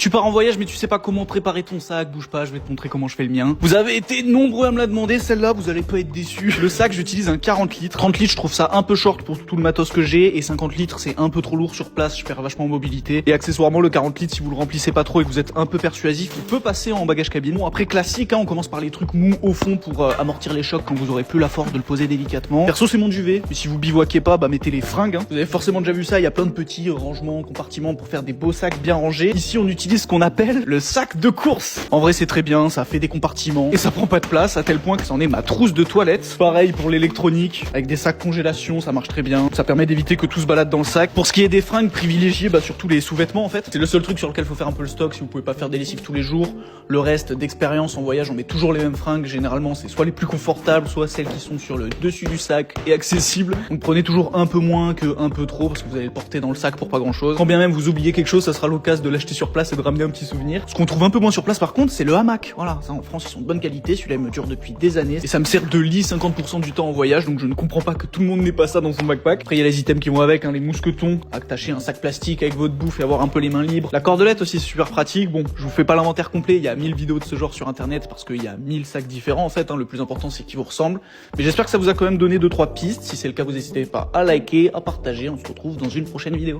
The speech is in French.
Tu pars en voyage mais tu sais pas comment préparer ton sac, bouge pas, je vais te montrer comment je fais le mien. Vous avez été nombreux à me la demander, celle-là vous allez pas être déçus. Le sac, j'utilise un 40 litres. 30 litres, je trouve ça un peu short pour tout le matos que j'ai, et 50 litres c'est un peu trop lourd sur place, je perds vachement en mobilité. Et accessoirement le 40 litres, si vous le remplissez pas trop et que vous êtes un peu persuasif, il peut passer en bagage cabine. Bon après classique, hein, on commence par les trucs mous au fond pour amortir les chocs quand vous aurez plus la force de le poser délicatement. Perso c'est mon duvet, mais si vous bivouaquez pas, bah mettez les fringues. Hein. Vous avez forcément déjà vu ça, il y a plein de petits rangements, compartiments pour faire des beaux sacs bien rangés. Ici on utilise ce qu'on appelle le sac de course. En vrai c'est très bien, ça fait des compartiments et ça prend pas de place à tel point que c'en est ma trousse de toilette. Pareil pour l'électronique, avec des sacs congélation, ça marche très bien. Ça permet d'éviter que tout se balade dans le sac. Pour ce qui est des fringues, privilégiez surtout les sous-vêtements en fait. C'est le seul truc sur lequel faut faire un peu le stock si vous pouvez pas faire des lessives tous les jours. Le reste d'expérience en voyage, on met toujours les mêmes fringues. Généralement c'est soit les plus confortables, soit celles qui sont sur le dessus du sac et accessibles. Donc prenez toujours un peu moins que un peu trop parce que vous allez le porter dans le sac pour pas grand chose. Quand bien même vous oubliez quelque chose, ça sera l'occasion de l'acheter sur place et de ramener un petit souvenir. Ce qu'on trouve un peu moins sur place par contre, c'est le hamac. Voilà, ça en France ils sont de bonne qualité, celui-là il me dure depuis des années et ça me sert de lit 50% du temps en voyage, donc je ne comprends pas que tout le monde n'ait pas ça dans son backpack. Après il y a les items qui vont avec, hein, les mousquetons, attacher un sac plastique avec votre bouffe et avoir un peu les mains libres. La cordelette aussi c'est super pratique. Bon, je vous fais pas l'inventaire complet, il y a 1000 vidéos de ce genre sur internet parce qu'il y a 1000 sacs différents en fait, hein. Le plus important c'est qu'ils vous ressemblent. Mais j'espère que ça vous a quand même donné 2-3 pistes. Si c'est le cas, vous n'hésitez pas à liker, à partager. On se retrouve dans une prochaine vidéo.